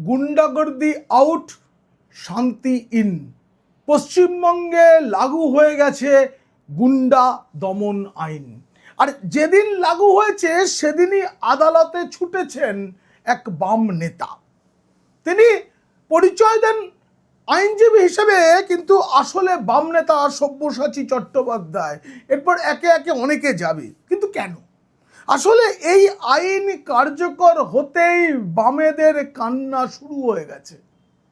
গুন্ডাগর্দি out, শান্তি in. পশ্চিমবঙ্গে লাগু হয়ে গেছে গুন্ডা দমন আইন। আর যেদিন লাগু হয়েছে সেদিনই আদালতে ছুটেছেন এক বাম নেতা। তিনি পরিচয় দেন আইনজীবী হিসেবে, কিন্তু আসলে বাম নেতা সব্যসাচী চট্টোপাধ্যায়। এরপর একে একে অনেকে যাবে, কিন্তু কেন? আসলে এই আইন কার্যকর হতেই বামেদের কান্না শুরু হয়ে গেছে।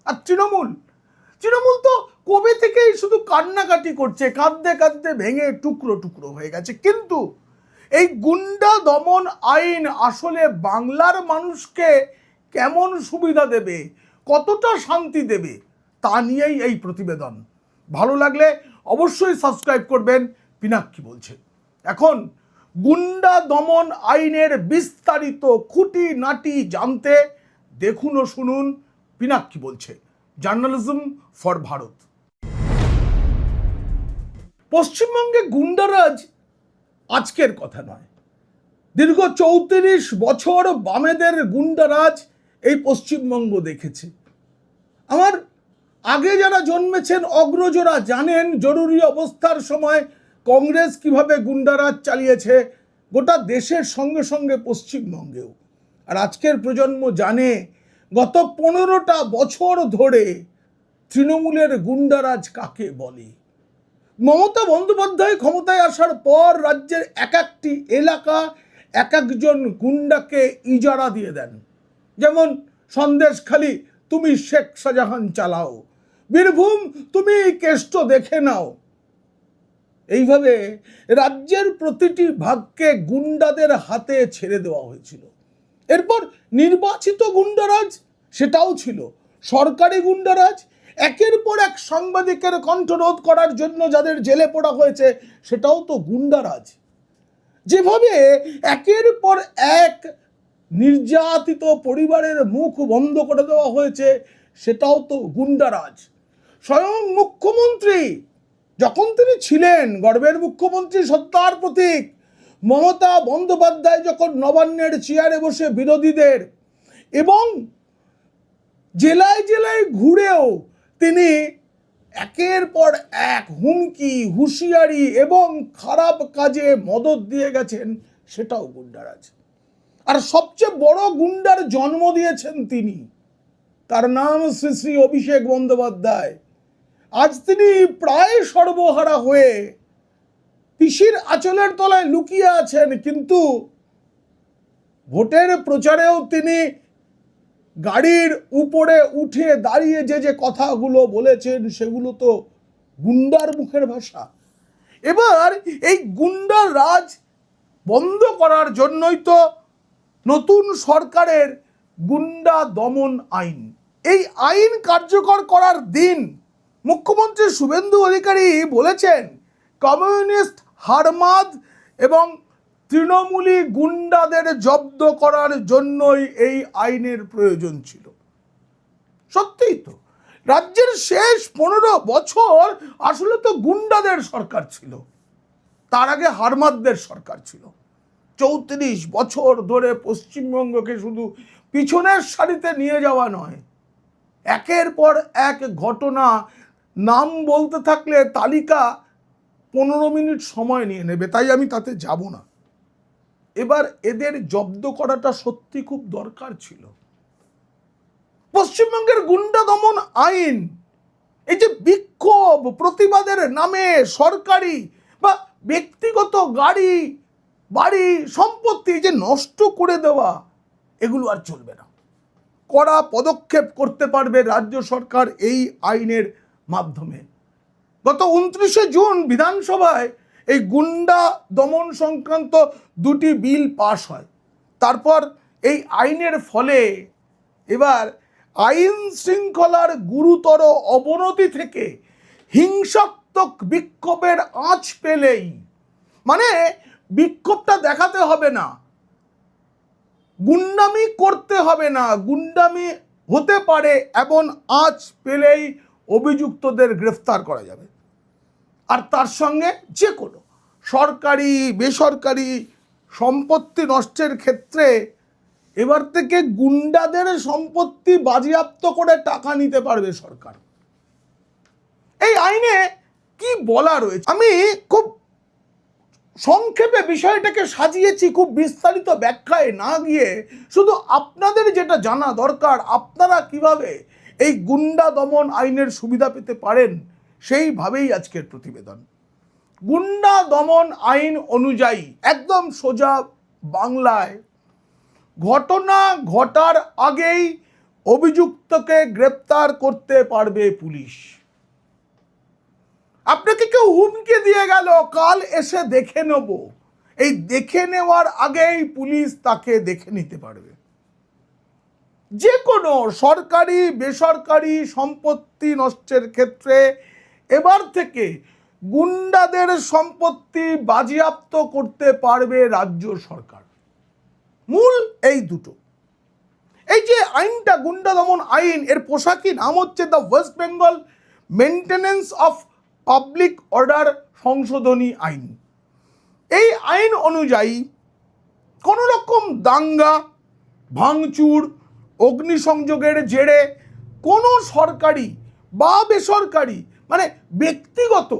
আর তৃণমূল তো কবে থেকেই শুধু কান্নাকাটি করছে, কাঁদতে কাঁদতে ভেঙে টুকরো টুকরো হয়ে গেছে। কিন্তু এই গুন্ডা দমন আইন আসলে বাংলার মানুষকে কেমন সুবিধা দেবে, কতটা শান্তি দেবে, তা নিয়েই এই প্রতিবেদন। ভালো লাগলে অবশ্যই সাবস্ক্রাইব করবেন। পিনাক্কি বলছে। এখন গুন্ডা দমন আইনের বিস্তারিত খুঁটিনাটি জানতে দেখুন ও শুনুন পিনাক্কি বলছে, জার্নালিজম ফর ভারত। পশ্চিমবঙ্গে গুন্ডারাজ আজকের কথা নয়। দীর্ঘ ৩৪ বছর বামেদের গুন্ডারাজ এই পশ্চিমবঙ্গ দেখেছে। আমার আগে যারা জন্মেছেন অগ্রজরা জানেন জরুরি অবস্থার সময় কংগ্রেস কিভাবে গুন্ডারাজ চালিয়েছে গোটা দেশের সঙ্গে সঙ্গে পশ্চিমবঙ্গেও। আর আজকের প্রজন্ম জানে গত ১৫টা বছর ধরে তৃণমূলের গুন্ডারাজ কাকে বলে। মমতা বন্দ্যোপাধ্যায় ক্ষমতায় আসার পর রাজ্যের এক একটি এলাকা এক একজন গুন্ডাকে ইজারা দিয়ে দেন। যেমন সন্দেশখালি তুমি শেখ শাহজাহান চালাও, বীরভূম তুমি কেষ্ট দেখে নাও। এইভাবে রাজ্যের প্রতিটি ভাগকে গুন্ডাদের হাতে ছেড়ে দেওয়া হয়েছিল। এরপর নির্বাচিত গুন্ডারাজ, সেটাও ছিল সরকারি গুন্ডারাজ। একের পর এক সাংবাদিকের কণ্ঠরোধ করার জন্য যাদের জেলে পড়া হয়েছে সেটাও তো গুন্ডারাজ। যেভাবে একের পর এক নির্যাতিত পরিবারের মুখ বন্ধ করে দেওয়া হয়েছে সেটাও তো গুন্ডারাজ। স্বয়ং মুখ্যমন্ত্রী যখন তিনি ছিলেন, গর্বের মুখ্যমন্ত্রী, সত্তার প্রতীক মমতা বন্দ্যোপাধ্যায় যখন নবান্নের চেয়ারে বসে বিরোধীদের এবং জেলায় জেলায় ঘুরেও তিনি একের পর এক হুমকি, হুঁশিয়ারি এবং খারাপ কাজে মদত দিয়ে গেছেন, সেটাও গুন্ডারাজ। আর সবচেয়ে বড় গুন্ডার জন্ম দিয়েছেন তিনি, তার নাম শ্রী শ্রী অভিষেক বন্দ্যোপাধ্যায়। আজ তিনি প্রায় সর্বহারা হয়ে পিসির আঁচলের তলায় লুকিয়ে আছেন, কিন্তু ভোটের প্রচারেও তিনি গাড়ির উপরে উঠে দাঁড়িয়ে যে যে কথাগুলো বলেছেন সেগুলো তো গুন্ডার মুখের ভাষা। এবার এই গুন্ডার রাজ বন্ধ করার জন্যই তো নতুন সরকারের গুন্ডা দমন আইন। এই আইন কার্যকর করার দিন মুখ্যমন্ত্রী শুভেন্দু অধিকারী বলেছেন কমিউনিস্ট হারমাদ এবং তৃণমূলী গুন্ডাদের জব্দ করার জন্যই এই আইনের প্রয়োজন ছিল। সত্যিই তো রাজ্যের শেষ ১৫ বছর আসলে তো গুন্ডাদের সরকার ছিল, তার আগে হারমাদদের সরকার ছিল। ৩৪ বছর ধরে পশ্চিমবঙ্গকে শুধু পিছনের সারিতে নিয়ে যাওয়া নয়, একের পর এক ঘটনা নাম বলতে থাকলে তালিকা ১৫ মিনিট সময় নিয়ে নেবে, তাই আমি তাতে যাব না। এবার এদের জব্দ করাটা সত্যি খুব দরকার ছিল। পশ্চিমবঙ্গের গুন্ডা দমন আইন, এই যে বিক্ষোভ প্রতিবাদের নামে সরকারি বা ব্যক্তিগত গাড়ি বাড়ি সম্পত্তি যে নষ্ট করে দেওয়া, এগুলো আর চলবে না। কড়া পদক্ষেপ করতে পারবে রাজ্য সরকার এই আইনের মাধ্যমে। গত ২৯শে জুন বিধানসভায় এই গুন্ডা দমন সংক্রান্ত ২টি বিল পাশ হয়। তারপর এই আইনের ফলে এবার আইন শৃঙ্খলার গুরুতর অবনতি থেকে হিংসাত্মক বিক্ষোভের আঁচ পেলেই, মানে বিক্ষোভটা দেখাতে হবে না, গুন্ডামি করতে হবে না, গুন্ডামি হতে পারে এমন আঁচ পেলেই অভিযুক্তদের গ্রেফতার করা যাবে। আর তার সঙ্গে যে কোনো সরকারি বেসরকারি সম্পত্তি নষ্টের ক্ষেত্রে এবার থেকে গুন্ডাদের সম্পত্তি বাজেয়াপ্ত করে টাকা নিতে পারবে সরকার। এই আইনে কি বলা রয়েছে আমি খুব সংক্ষেপে বিষয়টাকে সাজিয়েছি, খুব বিস্তারিত ব্যাখ্যায় না গিয়ে শুধু আপনাদের যেটা জানা দরকার আপনারা কিভাবে এই গুন্ডা দমন আইনের সুবিধা পেতে পারেন সেইভাবেই আজকের প্রতিবেদন। গুন্ডা দমন আইন অনুযায়ী একদম সোজা বাংলায় ঘটনা ঘটার আগেই অভিযুক্তকে গ্রেপ্তার করতে পারবে পুলিশ। আপনাকে কেউ হুমকি দিয়ে গেল কাল এসে দেখে নেব, এই দেখে নেওয়ার আগেই পুলিশ তাকে দেখে নিতে পারবে। যে কোনো সরকারি বেসরকারি সম্পত্তি নষ্টের ক্ষেত্রে এবার থেকে গুন্ডাদের সম্পত্তি বাজেয়াপ্ত করতে পারবে রাজ্য সরকার। মূল এই দুটো। এই যে আইনটা গুন্ডা দমন আইন, এর পোশাকি নাম হচ্ছে the West Bengal maintenance of public order সংশোধনী আইন। এই আইন অনুযায়ী কোনো রকম দাঙ্গা ভাঙচুর অগ্নিসংযোগের জেরে কোনো সরকারি বা বেসরকারি মানে ব্যক্তিগত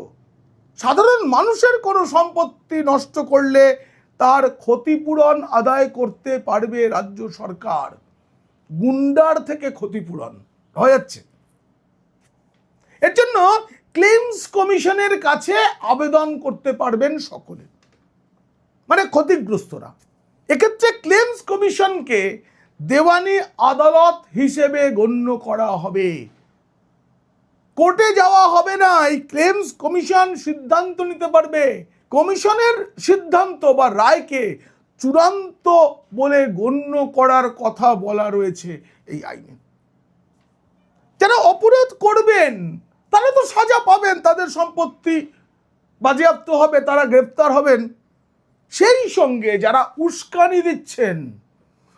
সাধারণ মানুষের কোনো সম্পত্তি নষ্ট করলে তার ক্ষতিপূরণ আদায় করতে পারবে রাজ্য সরকার। গুন্ডার থেকে ক্ষতিপূরণ হয়ে যাচ্ছে, এর জন্য ক্লেমস কমিশনের কাছে আবেদন করতে পারবেন সকলে, মানে ক্ষতিগ্রস্তরা। এক্ষেত্রে ক্লেমস কমিশনকে দেওয়ানি আদালত হিসেবে গণ্য করা হবে। কোর্টে যাওয়া হবে না, এই ক্লেমস কমিশন সিদ্ধান্ত নিতে পারবে। কমিশনের সিদ্ধান্ত বা রায়কে চূড়ান্ত বলে গণ্য করার কথা বলা রয়েছে এই আইনে। যারা অপরাধ করবেন তারা তো সাজা পাবেন, তাদের সম্পত্তি বাজেয়াপ্ত হবে, তারা গ্রেপ্তার হবেন। সেই সঙ্গে যারা উস্কানি দিচ্ছেন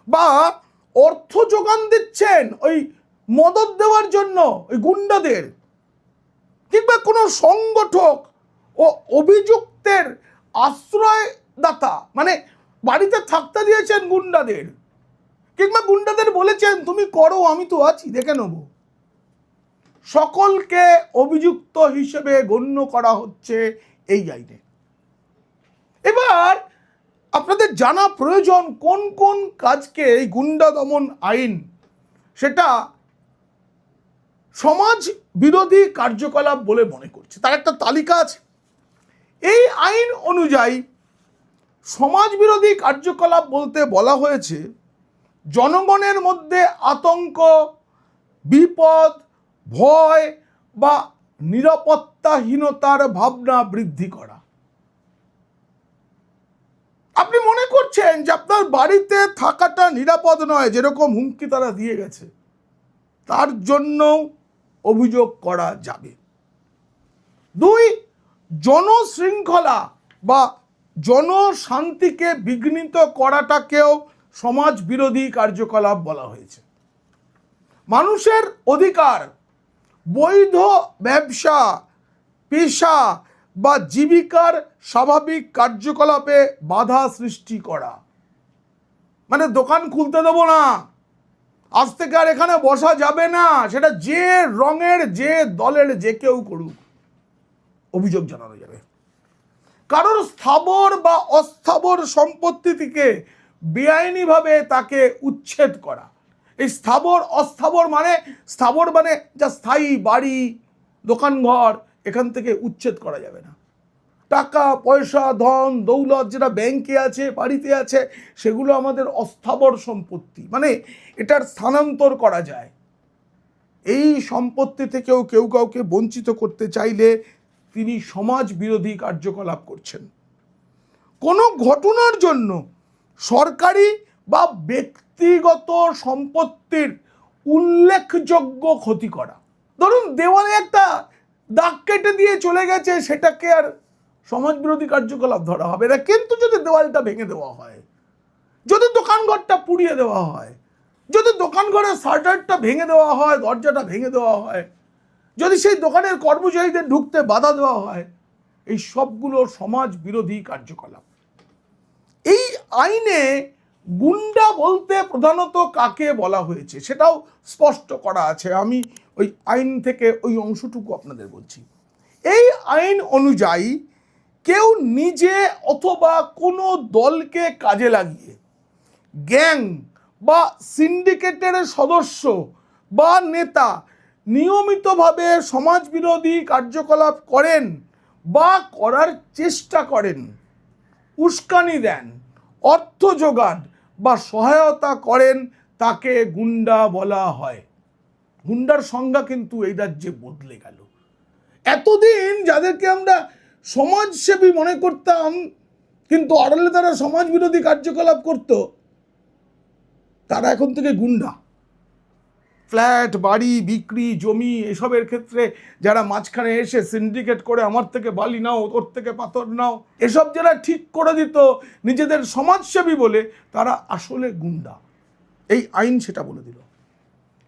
বা অর্থ যোগান দিচ্ছেন ওই মদত দেওয়ার জন্য ওই গুন্ডাদের, কিংবা কোনো সংগঠক ও অভিযুক্তের আশ্রয়দাতা মানে বাড়িতে থাকতে দিয়েছেন গুন্ডাদের, কিংবা গুন্ডাদের বলেছেন তুমি করো আমি তো আছি দেখে নেব, সকলকে অভিযুক্ত হিসেবে গণ্য করা হচ্ছে এই আইনে। এবার আপনাদের জানা প্রয়োজন কোন কোন কাজকে এই গুন্ডা দমন আইন সেটা সমাজ বিরোধী কার্যকলাপ বলে মনে করছে, তার একটা তালিকা আছে। এই আইন অনুযায়ী সমাজ বিরোধী কার্যকলাপ বলতে বলা হয়েছে জনগণের মধ্যে আতঙ্ক, বিপদ, ভয় বা নিরাপত্তাহীনতার ভাবনা বৃদ্ধি করা। আপনি মনে করছেন যে আপনার বাড়িতে থাকাটা নিরাপদ নয়, যেরকম হুমকি তারা দিয়ে গেছে, তার জন্য অভিযোগ করা যাবে। 2, জনশৃঙ্খলা বা জনশান্তিকে বিঘ্নিত করাটাকেও সমাজ বিরোধী কার্যকলাপ বলা হয়েছে। মানুষের অধিকার, বৈধ ব্যবসা, পেশা বা জীবিকার স্বাভাবিক কার্যকলাপে বাধা সৃষ্টি করা, মানে দোকান খুলতে দেবো না, আজ থেকে আর এখানে বসা যাবে না, সেটা যে রঙের যে দলের যে কেউ করুক, অভিযোগ জানানো যাবে। কারোর স্থাবর বা অস্থাবর সম্পত্তি থেকে বেআইনিভাবে তাকে উচ্ছেদ করা। এই স্থাবর অস্থাবর মানে স্থাবর মানে যা স্থায়ী বাড়ি দোকানঘর, এখান থেকে উচ্ছেদ করা যাবে না। টাকা পয়সা ধন দৌলত যেটা ব্যাংকে আছে বাড়িতে আছে সেগুলো আমাদের অস্থাবর সম্পত্তি, মানে এটার স্থানান্তর করা যায়। এই সম্পত্তি থেকেও কেউ কাউকে বঞ্চিত করতে চাইলে তিনি সমাজ বিরোধী কার্যকলাপ করছেন। কোনো ঘটনার জন্য সরকারি বা ব্যক্তিগত সম্পত্তির উল্লেখযোগ্য ক্ষতি করা, ধরুন দেওয়ালে একটা দাগ কেটে দিয়ে চলে গেছে, সেটাকে আর সমাজ বিরোধী কার্যকলাপ ধরা হবে না। কিন্তু যদি দেওয়ালটা ভেঙে দেওয়া হয়, যদি দোকানঘরটা পুড়িয়ে দেওয়া হয়, যদি দোকানঘরের শাটারটা ভেঙে দেওয়া হয়, দরজাটা ভেঙে দেওয়া হয়, যদি সেই দোকানের কর্মচারীদের ঢুকতে বাধা দেওয়া হয়, এই সবগুলো সমাজ বিরোধী কার্যকলাপ। এই আইনে গুন্ডা বলতে প্রধানত কাকে বলা হয়েছে সেটাও স্পষ্ট করা আছে। আমি ওই আইন থেকে ওই অংশটুকু আপনাদের বলছি। এই আইন অনুযায়ী কেউ নিজে অথবা কোনো দলকে কাজে লাগিয়ে গ্যাং বা সিন্ডিকেটের সদস্য বা নেতা নিয়মিতভাবে সমাজবিরোধী কার্যকলাপ করেন বা করার চেষ্টা করেন, উস্কানি দেন, অর্থ যোগান বা সহায়তা করেন, তাকে গুন্ডা বলা হয়। গুন্ডার সংজ্ঞা কিন্তু এই রাজ্যে বদলে গেল। এতদিন যাদেরকে আমরা সমাজসেবী মনে করতাম কিন্তু আড়ালে তারা সমাজ বিরোধী কার্যকলাপ করত, তারা এখন থেকে গুন্ডা। ফ্ল্যাট, বাড়ি বিক্রি, জমি এসবের ক্ষেত্রে যারা মাঝখানে এসে সিন্ডিকেট করে আমার থেকে বালি নাও, ওর থেকে পাথর নাও, এসব যারা ঠিক করে দিত নিজেদের সমাজসেবী বলে, তারা আসলে গুন্ডা। এই আইন সেটা বলে দিল।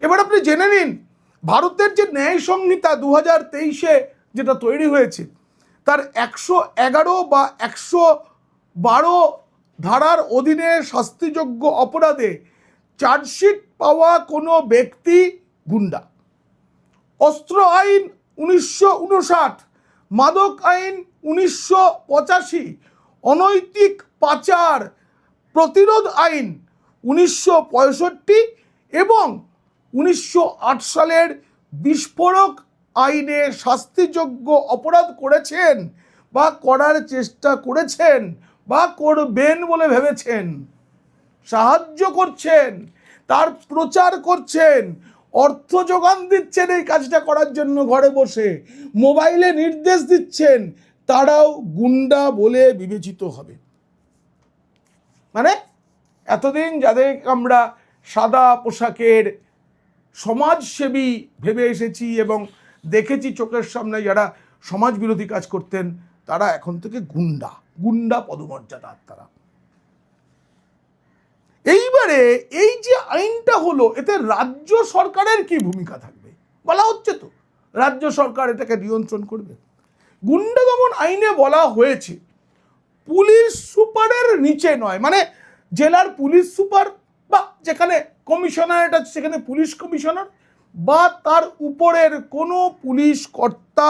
এবার আপনি জেনে নিন, ভারতের যে ন্যায় সংহিতা 2023-এ যেটা তৈরি হয়েছে, তার 111 বা 112 ধারার অধীনে শাস্তিযোগ্য অপরাধে চার্জশিট পাওয়া কোনো ব্যক্তি গুন্ডা। অস্ত্র আইন 1959, মাদক আইন 1985, অনৈতিক পাচার প্রতিরোধ আইন 1965 এবং 1908 সালের বিস্ফোরক আইনে শাস্তিযোগ্য অপরাধ করেছেন বা করার চেষ্টা করেছেন বা করবেন বলে ভেবেছেন, সাহায্য করছেন, তার প্রচার করছেন, অর্থ যোগান দিচ্ছেন এই কাজটা করার জন্য ঘরে বসে, মোবাইলে নির্দেশ দিচ্ছেন, তারাও গুন্ডা বলে বিবেচিত হবে। মানে এতদিন যাদের আমরা সাদা পোশাকের সমাজসেবী ভেবে এসেছি এবং দেখেছি চোখের সামনে যারা সমাজ বিরোধী কাজ করতেন, তারা এখন থেকে গুন্ডা, গুন্ডা পদমর্যাদার তারা। এইবারে এই যে আইনটা হলো, এতে রাজ্য সরকারের কি ভূমিকা থাকবে বলা হচ্ছে, তো রাজ্য সরকার এটাকে নিয়ন্ত্রণ করবে। গুন্ডা দমন আইনে বলা হয়েছে পুলিশ সুপারের নিচে নয়, মানে জেলার পুলিশ সুপার বা যেখানে কমিশনারেট আছে সেখানে পুলিশ কমিশনার বা তার উপরের কোনো পুলিশ কর্তা,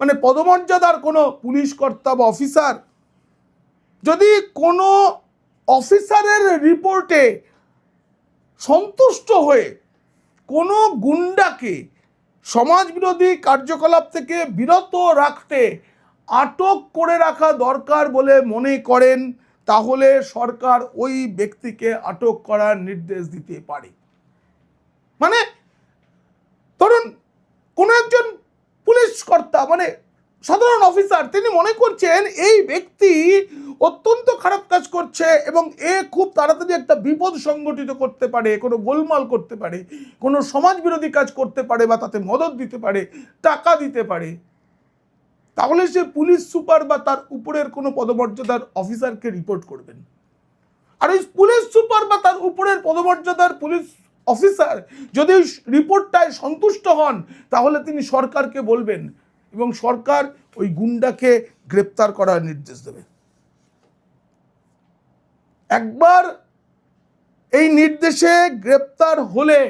মানে পদমর্যাদার কোনো পুলিশ কর্তা বা অফিসার যদি কোনো অফিসারের রিপোর্টে সন্তুষ্ট হয়ে কোনো গুন্ডাকে সমাজবিরোধী কার্যকলাপ থেকে বিরত রাখতে আটক করে রাখা দরকার বলে মনে করেন, তাহলে সরকার ওই ব্যক্তিকে আটক করার নির্দেশ দিতে পারে। মানে ধরুন কোনো একজন পুলিশ কর্তা, মানে সাধারণ অফিসার, তিনি মনে করছেন এই ব্যক্তি অত্যন্ত খারাপ কাজ করছে এবং এ খুব তাড়াতাড়ি একটা বিপদ সংগঠিত করতে পারে, কোনো গোলমাল করতে পারে, কোনো সমাজ বিরোধী কাজ করতে পারে বা তাতে মদত দিতে পারে, টাকা দিতে পারে, তাহলে সে পুলিশ সুপার বা তার উপরের কোনো পদমর্যাদার অফিসারকে রিপোর্ট করবেন। আর ওই পুলিশ সুপার বা তার উপরের পদমর্যাদার পুলিশ অফিসার যদি ওই রিপোর্টটায় সন্তুষ্ট হন, তাহলে তিনি সরকারকে বলবেন এবং সরকার ওই গুন্ডাকে গ্রেপ্তার করার নির্দেশ দেবে। একবার এই নির্দেশে গ্রেপ্তার হলে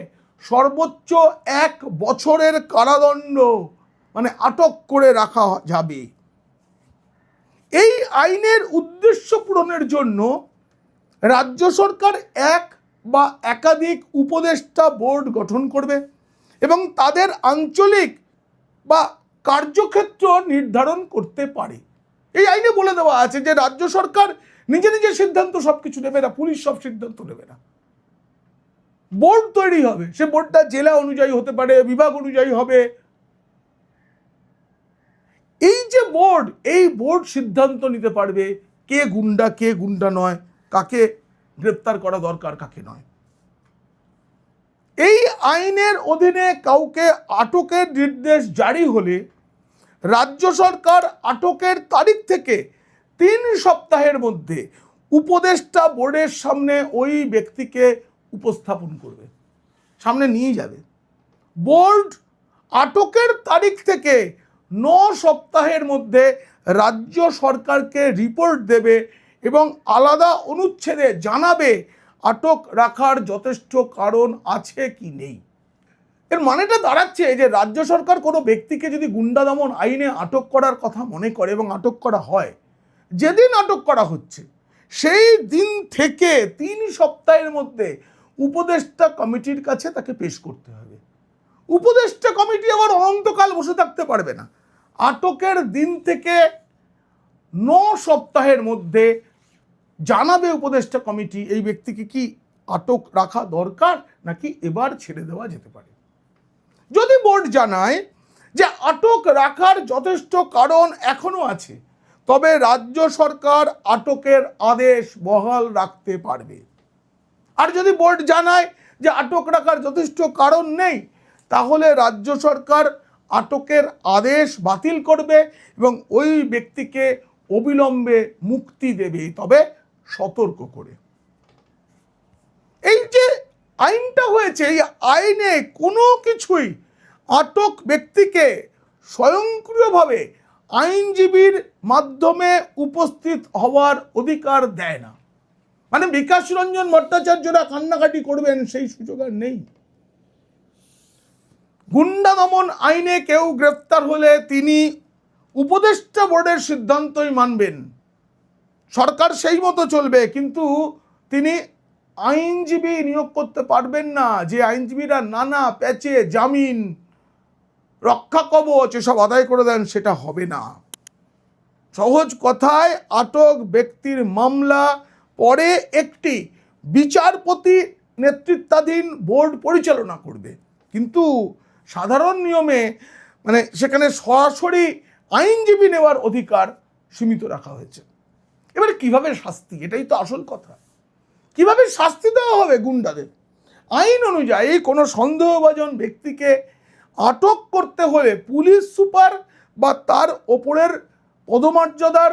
সর্বোচ্চ 1 বছরের কারাদণ্ড, মানে আটক করে রাখা যাবে। এই আইনের উদ্দেশ্য পূরণের জন্য রাজ্য সরকার এক বা একাধিক উপদেষ্টা বোর্ড গঠন করবে এবং তাদের আঞ্চলিক বা কার্যক্ষেত্র নির্ধারণ করতে পারে। এই আইনে বলে দেওয়া আছে যে রাজ্য সরকার নিজে নিজে সিদ্ধান্ত সবকিছু নেবে না, পুলিশ সব সিদ্ধান্ত নেবে না, বোর্ড তৈরি হবে। সে বোর্ডটা জেলা অনুযায়ী হতে পারে, বিভাগ অনুযায়ী হবে। এই যে বোর্ড, এই বোর্ড সিদ্ধান্ত নিতে পারবে কে গুন্ডা নয়, কাকে গ্রেপ্তার করা দরকার, কাকে নয়। এই আইনের অধীনে কাউকে আটকের নির্দেশ জারি হলে রাজ্য সরকার আটকের তারিখ থেকে 3 সপ্তাহের মধ্যে উপদেষ্টা বোর্ডের সামনে ওই ব্যক্তিকে উপস্থাপন করবে, সামনে নিয়ে যাবে। বোর্ড আটকের তারিখ থেকে 9 সপ্তাহের মধ্যে রাজ্য সরকারকে রিপোর্ট দেবে এবং আলাদা অনুচ্ছেদে জানাবে আটক রাখার যথেষ্ট কারণ আছে কি নেই। এর মানেটা দাঁড়াচ্ছে যে রাজ্য সরকার কোনো ব্যক্তিকে যদি গুন্ডা দমন আইনে আটক করার কথা মনে করে এবং আটক করা হয়, যেদিন আটক করা হচ্ছে সেই দিন থেকে 3 সপ্তাহের মধ্যে উপদেষ্টা কমিটির কাছে তাকে পেশ করতে হবে। উপদেষ্টা কমিটি আবার অনন্তকাল বসে থাকতে পারবে না। আটকের দিন থেকে 9 সপ্তাহের মধ্যে জানাবে উপদেষ্টা কমিটি এই ব্যক্তিকে কি আটক রাখা দরকার নাকি এবার ছেড়ে দেওয়া যেতে পারে। যদি বোর্ড জানায় যে আটক রাখার যথেষ্ট কারণ এখনো আছে, তবে রাজ্য সরকার আটকের আদেশ বহাল রাখতে পারবে। আর যদি বোর্ড জানায় যে আটক রাখার যথেষ্ট কারণ নেই, তাহলে রাজ্য সরকার আটকের আদেশ বাতিল করবে এবং ওই ব্যক্তিকে অবিলম্বে মুক্তি দেবে, তবে সতর্ক করে। এই যে আইনটা হয়েছে, এই আইনে কোনো কিছুই আটক ব্যক্তিকে স্বয়ংক্রিয়ভাবে আইনজীবীর মাধ্যমে উপস্থিত হওয়ার অধিকার দেয় না। মানে বিকাশ রঞ্জন ভট্টাচার্যরা কান্নাকাটি করবেন সেই সুযোগ আর নেই। গুন্ডা দমন আইনে কেউ গ্রেফতার হলে তিনি উপদেষ্টা বোর্ডের সিদ্ধান্তই মানবেন, সরকার সেই মতো চলবে, কিন্তু তিনি আইনজীবী নিয়োগ করতে পারবেন না। যে আইনজীবীরা নানা প্যাচে জামিন, রক্ষা কবচ এসব আদায় করে দেন, সেটা হবে না। সহজ কথায়, আটক ব্যক্তির মামলা পরে একটি বিচারপতি নেতৃত্বাধীন বোর্ড পরিচালনা করবে, কিন্তু সাধারণ নিয়মে মানে সেখানে সরাসরি আইনজীবী নেওয়ার অধিকার সীমিত রাখা হয়েছে। এবারে কিভাবে শাস্তি, এটাই তো আসল কথা। কিভাবে শাস্তি দেওয়া হবে গুন্ডাদের? আইন অনুযায়ী কোনো সন্দেহভাজন ব্যক্তিকে আটক করতে হলে পুলিশ সুপার বা তার ওপরের পদমর্যাদার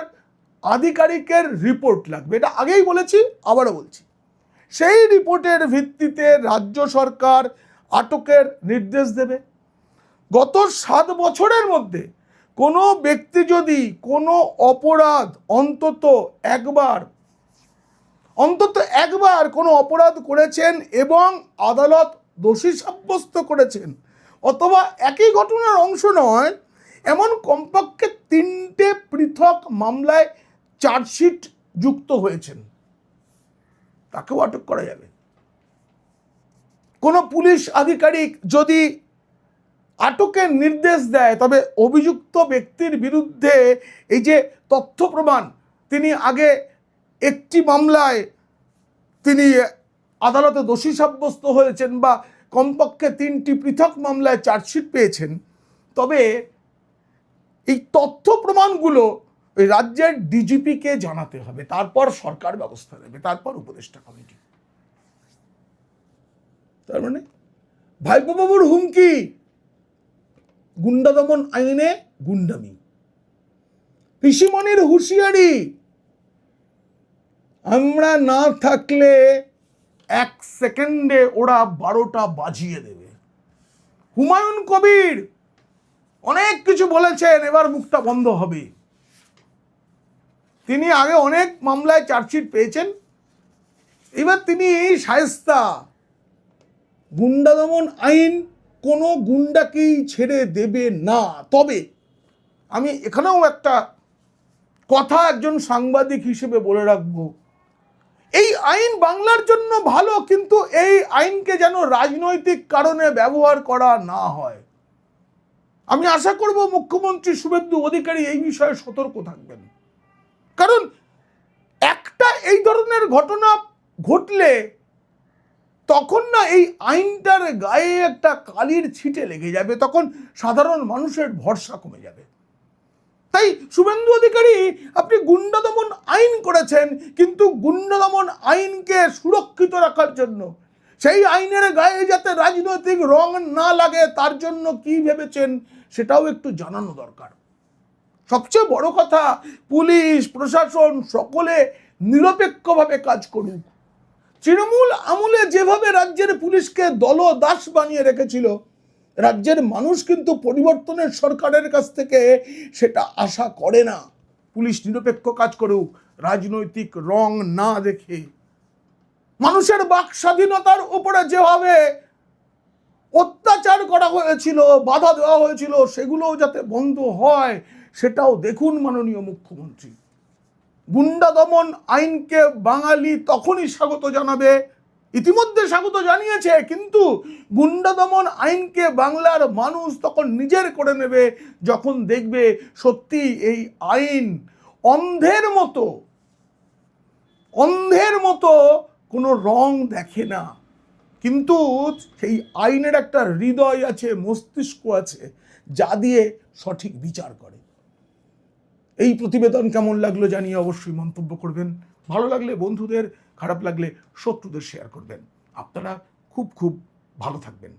আধিকারিকের রিপোর্ট লাগবে। এটা আগেই বলেছি, আবারও বলছি। সেই রিপোর্টের ভিত্তিতে রাজ্য সরকার আটকের নির্দেশ দেবে। গত 7 বছরের মধ্যে কোনো ব্যক্তি যদি কোনো অপরাধ অন্তত একবার কোনো অপরাধ করেছেন এবং আদালত দোষী সাব্যস্ত করেছেন, অথবা একই ঘটনার অংশ নয় এমন কমপক্ষে 3টে পৃথক মামলায় চার্জশিট যুক্ত হয়েছেন, তাকেও আটক করা যাবে। কোনো পুলিশ আধিকারিক যদি আটকের নির্দেশ দেয়, তবে অভিযুক্ত ব্যক্তির বিরুদ্ধে এই যে তথ্য প্রমাণ, তিনি আগে একটি মামলায় তিনি আদালতে দোষী সাব্যস্ত হয়েছেন বা কমপক্ষে 3টি পৃথক মামলায় চার্জশিট পেয়েছেন, তবে এই তথ্য প্রমাণগুলো ওই রাজ্যের ডিজিপিকে জানাতে হবে, তারপর সরকার ব্যবস্থা নেবে, তারপর উপদেষ্টা কমিটি। তার মানে ভাইপো বাবুর হুমকি, গুন্ডা দমন আইনে গুন্ডামি, পিসিমণির হুঁশিয়ারি, আমরা না থাকলে 1 সেকেন্ডে ওরা 12টা বাজিয়ে দেবে। হুমায়ুন কবির অনেক কিছু বলেছেন, এবার মুখটা বন্ধ হবে। তিনি আগে অনেক মামলায় চার্জশিট পেয়েছেন, এবার তিনি শায়েস্তা। গুন্ডা দমন আইন কোনো গুন্ডাকেই ছেড়ে দেবে না। তবে আমি এখানেও একটা কথা একজন সাংবাদিক হিসেবে বলে রাখবো, এই আইন বাংলার জন্য ভালো, কিন্তু এই আইনকে যেন রাজনৈতিক কারণে ব্যবহার করা না হয়। আমি আশা করব মুখ্যমন্ত্রী শুভেন্দু অধিকারী এই বিষয়ে সতর্ক থাকবেন, কারণ একটা এই ধরনের ঘটনা ঘটলে তখন না এই আইনটার গায়ে একটা কালির ছিটে লেগে যাবে, তখন সাধারণ মানুষের ভরসা কমে যাবে। তাই শুভেন্দু অধিকারী, আপনি গুন্ডা দমন আইন করেছেন, কিন্তু গুন্ডা দমন আইনকে সুরক্ষিত রাখার জন্য, সেই আইনের গায়ে যাতে রাজনৈতিক রং না লাগে, তার জন্য কি ভেবেছেন সেটাও একটু জানানো দরকার। সবচেয়ে বড় কথা, পুলিশ প্রশাসন সকলে নিরপেক্ষভাবে কাজ করুক। তৃণমূল আমলে যেভাবে রাজ্যের পুলিশকে দলদাস বানিয়ে রেখেছিল, রাজ্যের মানুষ কিন্তু পরিবর্তনের সরকারের কাছ থেকে সেটা আশা করে না। পুলিশ নিরপেক্ষ কাজ করুক, রাজনৈতিক রং না দেখে, মানুষের বাক স্বাধীনতার উপরে যেভাবে অত্যাচার করা হয়েছিল, বাধা দেওয়া হয়েছিল, সেগুলোও যাতে বন্ধ হয় সেটাও দেখুন মাননীয় মুখ্যমন্ত্রী। গুন্ডা দমন আইনকে বাঙালি তখনই স্বাগত জানাবে, ইতিমধ্যে স্বাগত জানিয়েছে, কিন্তু গুন্ডা দমন আইনকে বাংলার মানুষ তখন নিজের করে নেবে যখন দেখবে সত্যি এই আইন অন্ধের মতো কোনো রং দেখে না, কিন্তু সেই আইনের একটা হৃদয় আছে, মস্তিষ্ক আছে, যা দিয়ে সঠিক বিচার করে। এই প্রতিবেদন কেমন লাগলো জানিয়ে অবশ্যই মন্তব্য করবেন। ভালো লাগলে বন্ধুদের, খারাপ লাগলে শত্রুদের শেয়ার করবেন। আপনারা খুব খুব ভালো থাকবেন।